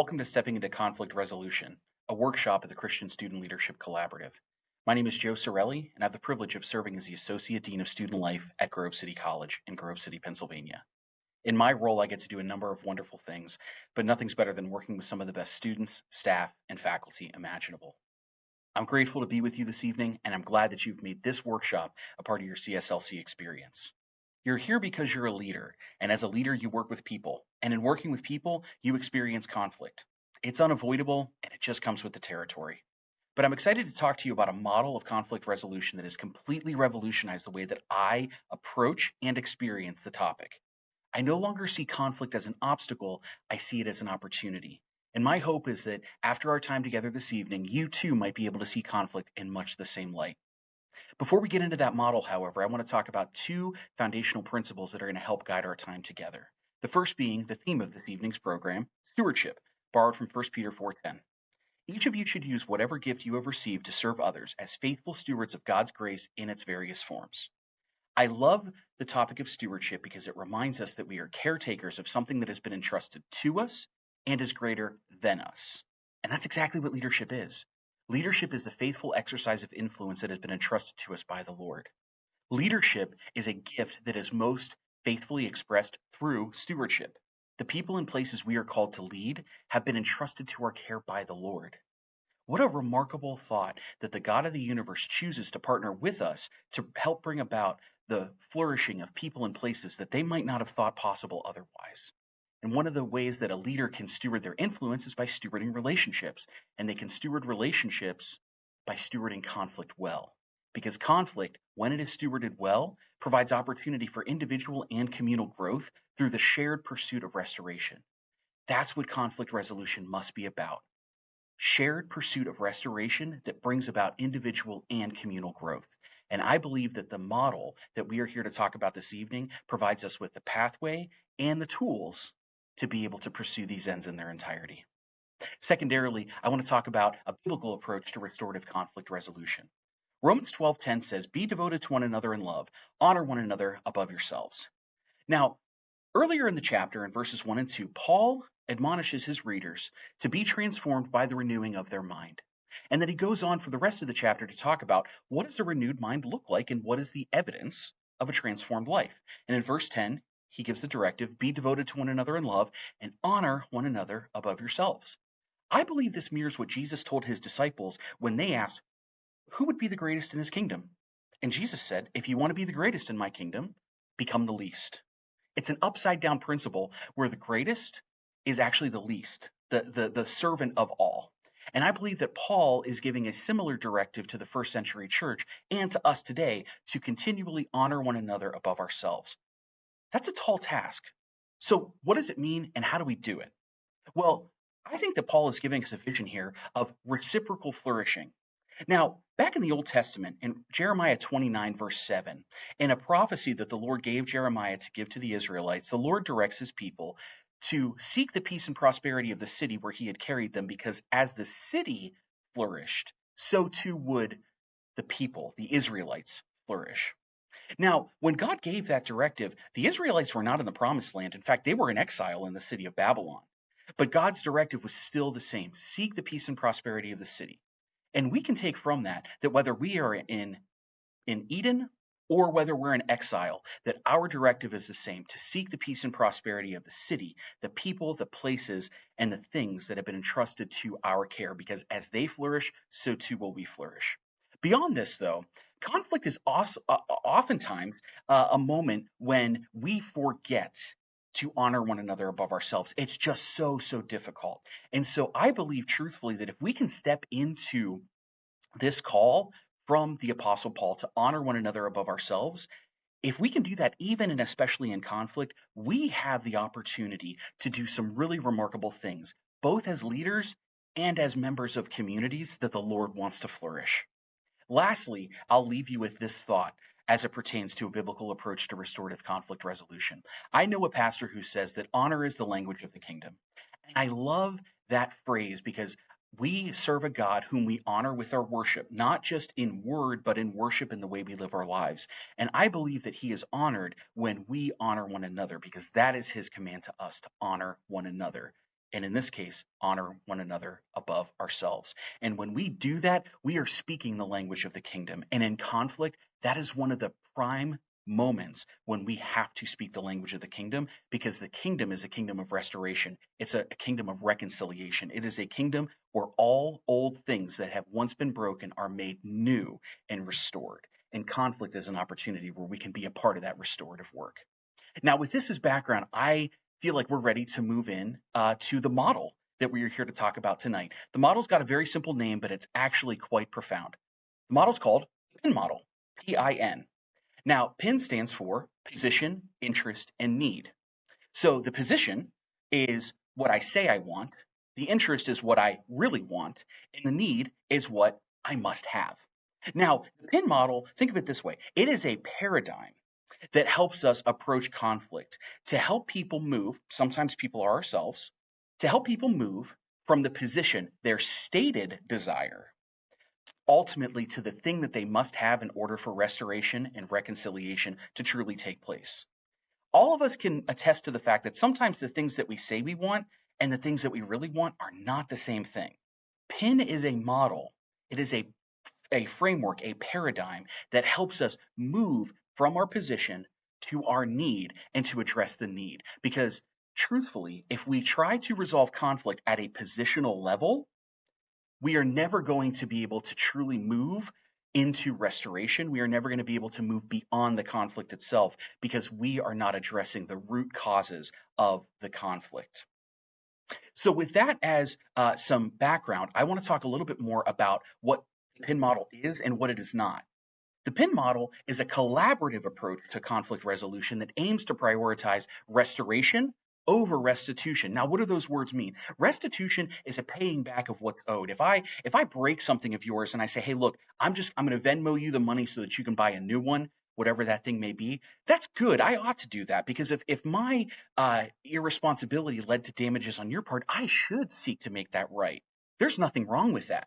Welcome to Stepping into Conflict Resolution, a workshop at the Christian Student Leadership Collaborative. My name is Joe Cirelli, and I have the privilege of serving as the Associate Dean of Student Life at Grove City College in Grove City, Pennsylvania. In my role, I get to do a number of wonderful things, but nothing's better than working with some of the best students, staff, and faculty imaginable. I'm grateful to be with you this evening, and I'm glad that you've made this workshop a part of your CSLC experience. You're here because you're a leader, and as a leader, you work with people. And in working with people, you experience conflict. It's unavoidable, and it just comes with the territory. But I'm excited to talk to you about a model of conflict resolution that has completely revolutionized the way that I approach and experience the topic. I no longer see conflict as an obstacle, I see it as an opportunity. And my hope is that after our time together this evening, you too might be able to see conflict in much the same light. Before we get into that model, however, I want to talk about two foundational principles that are going to help guide our time together. The first being the theme of this evening's program, stewardship, borrowed from 1 Peter 4:10. Each of you should use whatever gift you have received to serve others as faithful stewards of God's grace in its various forms. I love the topic of stewardship because it reminds us that we are caretakers of something that has been entrusted to us and is greater than us. And that's exactly what leadership is. Leadership is the faithful exercise of influence that has been entrusted to us by the Lord. Leadership is a gift that is most faithfully expressed through stewardship. The people and places we are called to lead have been entrusted to our care by the Lord. What a remarkable thought that the God of the universe chooses to partner with us to help bring about the flourishing of people and places that they might not have thought possible otherwise. And one of the ways that a leader can steward their influence is by stewarding relationships. And they can steward relationships by stewarding conflict well. Because conflict, when it is stewarded well, provides opportunity for individual and communal growth through the shared pursuit of restoration. That's what conflict resolution must be about. Shared pursuit of restoration that brings about individual and communal growth. And I believe that the model that we are here to talk about this evening provides us with the pathway and the tools to be able to pursue these ends in their entirety. Secondarily, I want to talk about a biblical approach to restorative conflict resolution. Romans 12:10 says, "Be devoted to one another in love, honor one another above yourselves." Now, earlier in the chapter, in verses 1 and 2, Paul admonishes his readers to be transformed by the renewing of their mind. And then he goes on for the rest of the chapter to talk about what does a renewed mind look like and what is the evidence of a transformed life. And in verse 10, he gives the directive, be devoted to one another in love and honor one another above yourselves. I believe this mirrors what Jesus told his disciples when they asked, who would be the greatest in his kingdom? And Jesus said, if you want to be the greatest in my kingdom, become the least. It's an upside down principle where the greatest is actually the least, the servant of all. And I believe that Paul is giving a similar directive to the first century church and to us today to continually honor one another above ourselves. That's a tall task. So what does it mean and how do we do it? Well, I think that Paul is giving us a vision here of reciprocal flourishing. Now, back in the Old Testament, in Jeremiah 29, verse 7, in a prophecy that the Lord gave Jeremiah to give to the Israelites, the Lord directs his people to seek the peace and prosperity of the city where he had carried them, because as the city flourished, so too would the people, the Israelites, flourish. Now, when God gave that directive, the Israelites were not in the promised land. In fact, they were in exile in the city of Babylon. But God's directive was still the same: seek the peace and prosperity of the city. And we can take from that that whether we are in Eden or whether we're in exile, that our directive is the same: to seek the peace and prosperity of the city, the people, the places, and the things that have been entrusted to our care, because as they flourish, so too will we flourish. Beyond this, though, conflict is also, oftentimes a moment when we forget to honor one another above ourselves. It's just so difficult. And so I believe truthfully that if we can step into this call from the Apostle Paul to honor one another above ourselves, if we can do that, even and especially in conflict, we have the opportunity to do some really remarkable things, both as leaders and as members of communities that the Lord wants to flourish. Lastly, I'll leave you with this thought as it pertains to a biblical approach to restorative conflict resolution. I know a pastor who says that honor is the language of the kingdom. And I love that phrase because we serve a God whom we honor with our worship, not just in word, but in worship in the way we live our lives. And I believe that he is honored when we honor one another, because that is his command to us, to honor one another. and in this case, honor one another above ourselves. And when we do that, we are speaking the language of the kingdom. And in conflict, that is one of the prime moments when we have to speak the language of the kingdom, because the kingdom is a kingdom of restoration. It's a kingdom of reconciliation. It is a kingdom where all old things that have once been broken are made new and restored. And conflict is an opportunity where we can be a part of that restorative work. Now, with this as background, I feel like we're ready to move in to the model that we are here to talk about tonight. The model's got a very simple name, but it's actually quite profound. The model's called PIN model, PIN. Now, PIN stands for position, interest, and need. So the position is what I say I want, the interest is what I really want, and the need is what I must have. Now, the PIN model, think of it this way. It is a paradigm that helps us approach conflict, to help people move, sometimes people are ourselves, to help people move from the position, their stated desire, ultimately to the thing that they must have in order for restoration and reconciliation to truly take place. All of us can attest to the fact that sometimes the things that we say we want and the things that we really want are not the same thing. PIN is a model. It is a framework, a paradigm that helps us move from our position to our need and to address the need. Because truthfully, if we try to resolve conflict at a positional level, we are never going to be able to truly move into restoration. We are never going to be able to move beyond the conflict itself because we are not addressing the root causes of the conflict. So with that as some background, I want to talk a little bit more about what the PIN model is and what it is not. The PIN model is a collaborative approach to conflict resolution that aims to prioritize restoration over restitution. Now, what do those words mean? Restitution is a paying back of what's owed. If I break something of yours and I say, hey, look, I'm going to Venmo you the money so that you can buy a new one, whatever that thing may be, that's good. I ought to do that because if my irresponsibility led to damages on your part, I should seek to make that right. There's nothing wrong with that.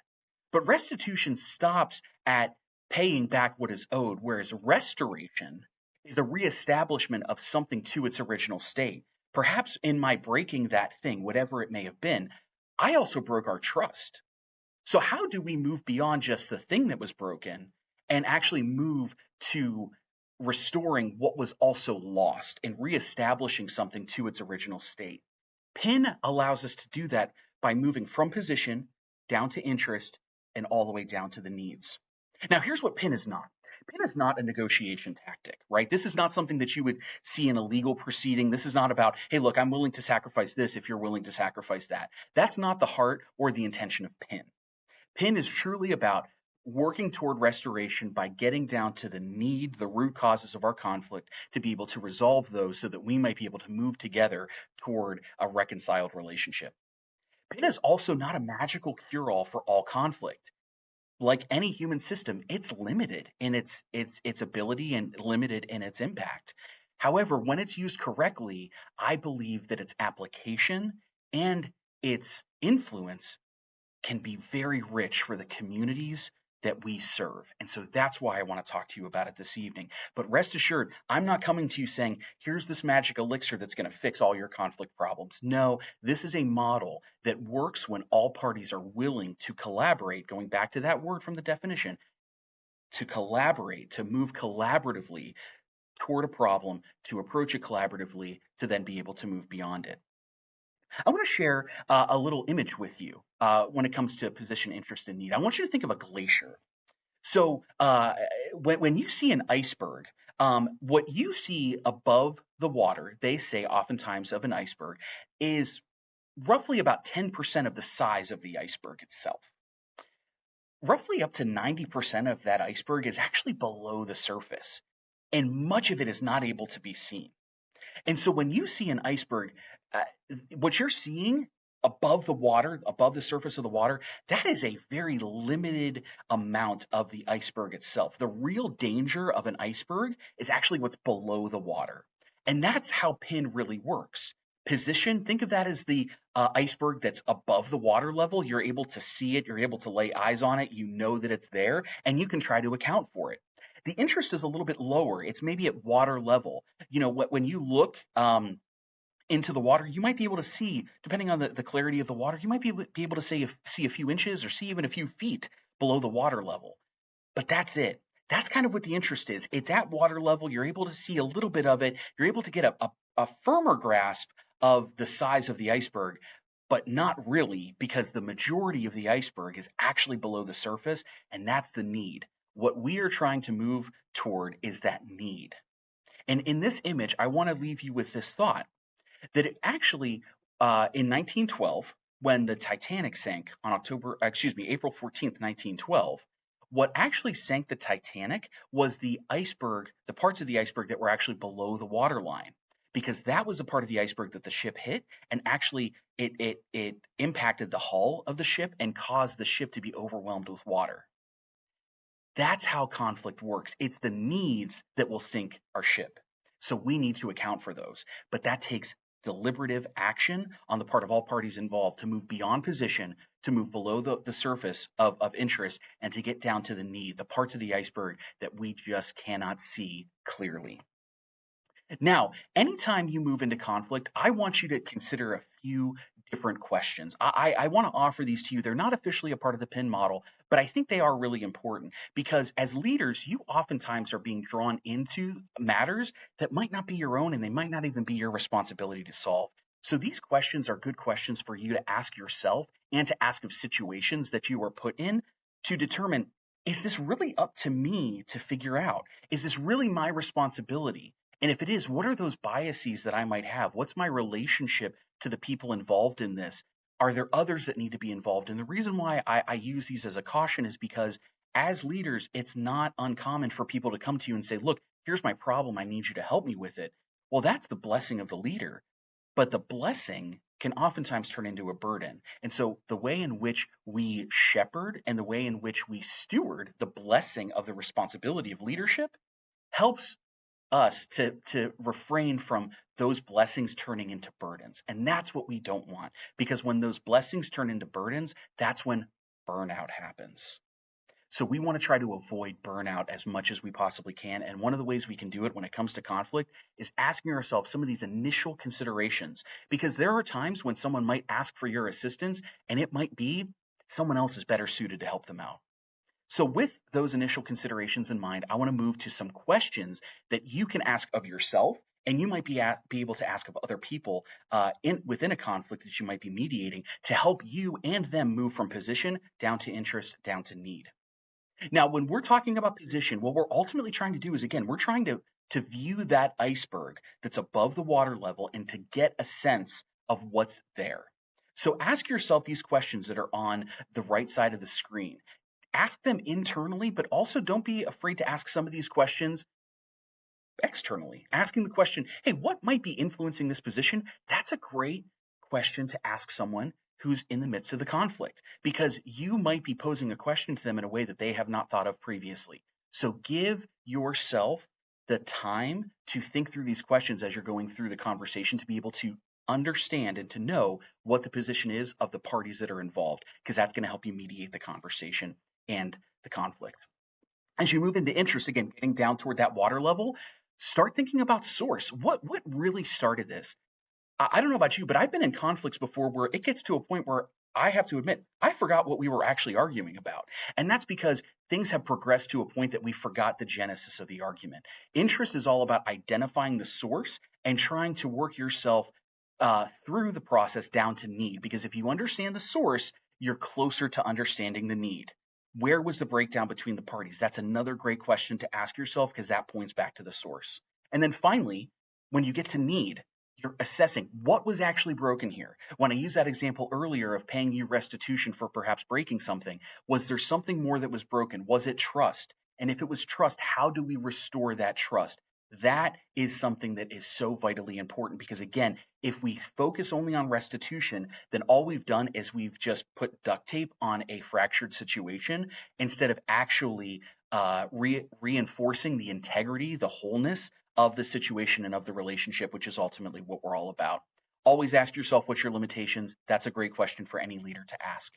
But restitution stops at paying back what is owed, whereas restoration is a reestablishment of something to its original state. Perhaps in my breaking that thing, whatever it may have been, I also broke our trust. So how do we move beyond just the thing that was broken and actually move to restoring what was also lost and reestablishing something to its original state? PIN allows us to do that by moving from position down to interest and all the way down to the needs. Now, here's what PIN is not. PIN is not a negotiation tactic, right? This is not something that you would see in a legal proceeding. This is not about, hey, look, I'm willing to sacrifice this if you're willing to sacrifice that. That's not the heart or the intention of PIN. PIN is truly about working toward restoration by getting down to the need, the root causes of our conflict, to be able to resolve those so that we might be able to move together toward a reconciled relationship. PIN is also not a magical cure-all for all conflict. Like any human system, it's limited in its ability and limited in its impact. However, when it's used correctly, I believe that its application and its influence can be very rich for the communities that we serve. And so that's why I want to talk to you about it this evening. But rest assured, I'm not coming to you saying, here's this magic elixir that's going to fix all your conflict problems. No, this is a model that works when all parties are willing to collaborate, going back to that word from the definition, to collaborate, to move collaboratively toward a problem, to approach it collaboratively, to then be able to move beyond it. I want to share a little image with you when it comes to position, interest, and need. I want you to think of a glacier. So when you see an iceberg, what you see above the water, they say oftentimes of an iceberg, is roughly about 10% of the size of the iceberg itself. Roughly up to 90% of that iceberg is actually below the surface, and much of it is not able to be seen. And so when you see an iceberg, what you're seeing above the water, above the surface of the water, that is a very limited amount of the iceberg itself. The real danger of an iceberg is actually what's below the water. And that's how PIN really works. Position, think of that as the iceberg that's above the water level. You're able to see it, you're able to lay eyes on it, you know that it's there, and you can try to account for it. The interest is a little bit lower. It's maybe at water level. You know, when you look into the water, you might be able to see, depending on the clarity of the water, you might be able to see a few inches or see even a few feet below the water level. But that's it. That's kind of what the interest is. It's at water level. You're able to see a little bit of it. You're able to get a firmer grasp of the size of the iceberg, but not really, because the majority of the iceberg is actually below the surface, and that's the need. What we are trying to move toward is that need. And in this image, I want to leave you with this thought that it actually, in 1912, when the Titanic sank on April 14th, 1912, what actually sank the Titanic was the iceberg, the parts of the iceberg that were actually below the waterline, because that was a part of the iceberg that the ship hit, and actually it impacted the hull of the ship and caused the ship to be overwhelmed with water. That's how conflict works. It's the needs that will sink our ship. So we need to account for those. But that takes deliberative action on the part of all parties involved to move beyond position, to move below the surface of interest, and to get down to the need, the parts of the iceberg that we just cannot see clearly. Now, anytime you move into conflict, I want you to consider a few different questions. I want to offer these to you. They're not officially a part of the PIN model, but I think they are really important because as leaders, you oftentimes are being drawn into matters that might not be your own and they might not even be your responsibility to solve. So these questions are good questions for you to ask yourself and to ask of situations that you are put in to determine, is this really up to me to figure out? Is this really my responsibility? And if it is, what are those biases that I might have? What's my relationship to the people involved in this? Are there others that need to be involved? And the reason why I use these as a caution is because as leaders, it's not uncommon for people to come to you and say, look, here's my problem. I need you to help me with it. Well, that's the blessing of the leader. But the blessing can oftentimes turn into a burden. And so the way in which we shepherd and the way in which we steward the blessing of the responsibility of leadership helps us to refrain from those blessings turning into burdens. And that's what we don't want, because when those blessings turn into burdens, that's when burnout happens. So we want to try to avoid burnout as much as we possibly can. And one of the ways we can do it when it comes to conflict is asking ourselves some of these initial considerations, because there are times when someone might ask for your assistance and it might be someone else is better suited to help them out. So with those initial considerations in mind, I want to move to some questions that you can ask of yourself, and you might be able to ask of other people within a conflict that you might be mediating to help you and them move from position down to interest, down to need. Now, when we're talking about position, what we're ultimately trying to do is, again, we're trying to view that iceberg that's above the water level and to get a sense of what's there. So ask yourself these questions that are on the right side of the screen. Ask them internally, but also don't be afraid to ask some of these questions externally. Asking the question, hey, what might be influencing this position? That's a great question to ask someone who's in the midst of the conflict, because you might be posing a question to them in a way that they have not thought of previously. So give yourself the time to think through these questions as you're going through the conversation, to be able to understand and to know what the position is of the parties that are involved, because that's going to help you mediate the conversation and the conflict. As you move into interest, again, getting down toward that water level, start thinking about source. What really started this? I don't know about you, but I've been in conflicts before where it gets to a point where I have to admit, I forgot what we were actually arguing about. And that's because things have progressed to a point that we forgot the genesis of the argument. Interest is all about identifying the source and trying to work yourself through the process down to need. Because if you understand the source, you're closer to understanding the need. Where was the breakdown between the parties? That's another great question to ask yourself, because that points back to the source. And then finally, when you get to need, you're assessing what was actually broken here. When I used that example earlier of paying you restitution for perhaps breaking something, was there something more that was broken? Was it trust? And if it was trust, how do we restore that trust? That is something that is so vitally important, because again, if we focus only on restitution, then all we've done is we've just put duct tape on a fractured situation instead of actually reinforcing the integrity, the wholeness of the situation and of the relationship, which is ultimately what we're all about. Always ask yourself, what's your limitations? That's a great question for any leader to ask.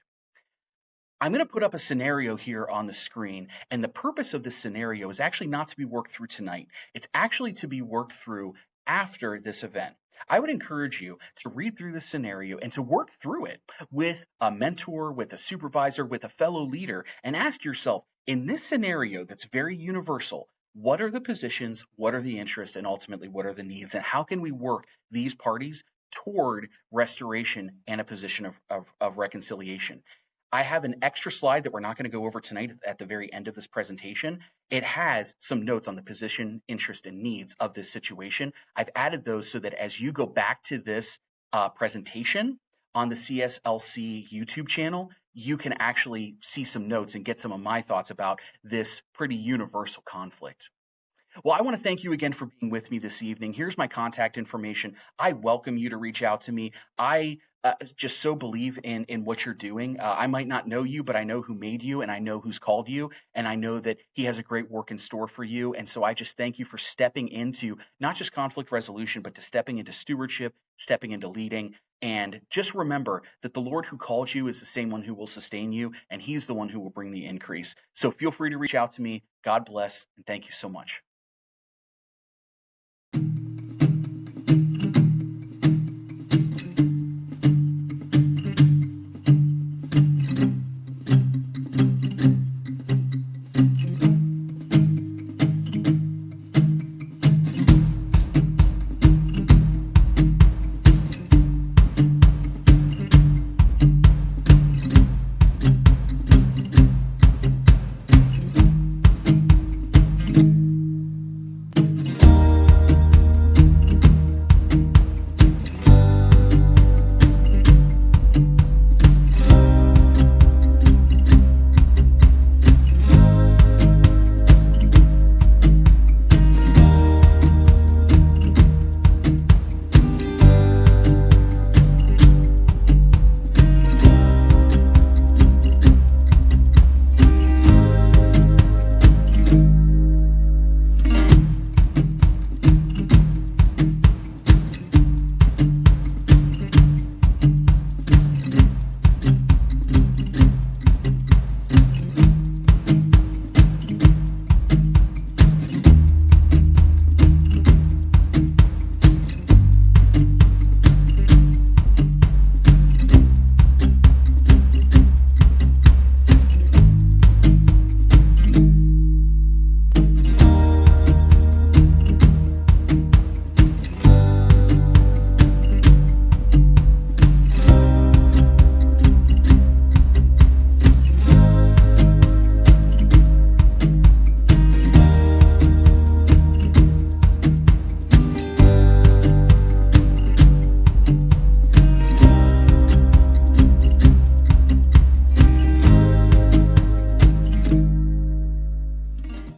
I'm going to put up a scenario here on the screen, and the purpose of this scenario is actually not to be worked through tonight. It's actually to be worked through after this event. I would encourage you to read through this scenario and to work through it with a mentor, with a supervisor, with a fellow leader, and ask yourself, in this scenario that's very universal, what are the positions, what are the interests, and ultimately what are the needs, and how can we work these parties toward restoration and a position of reconciliation? I have an extra slide that we're not going to go over tonight at the very end of this presentation. It has some notes on the position, interest, and needs of this situation. I've added those so that as you go back to this presentation on the CSLC YouTube channel, you can actually see some notes and get some of my thoughts about this pretty universal conflict. Well, I want to thank you again for being with me this evening. Here's my contact information. I welcome you to reach out to me. I just so believe in what you're doing. I might not know you, but I know who made you, and I know who's called you, and I know that he has a great work in store for you. And so I just thank you for stepping into not just conflict resolution, but to stepping into stewardship, stepping into leading. And just remember that the Lord who called you is the same one who will sustain you, and he's the one who will bring the increase. So feel free to reach out to me. God bless, and thank you so much.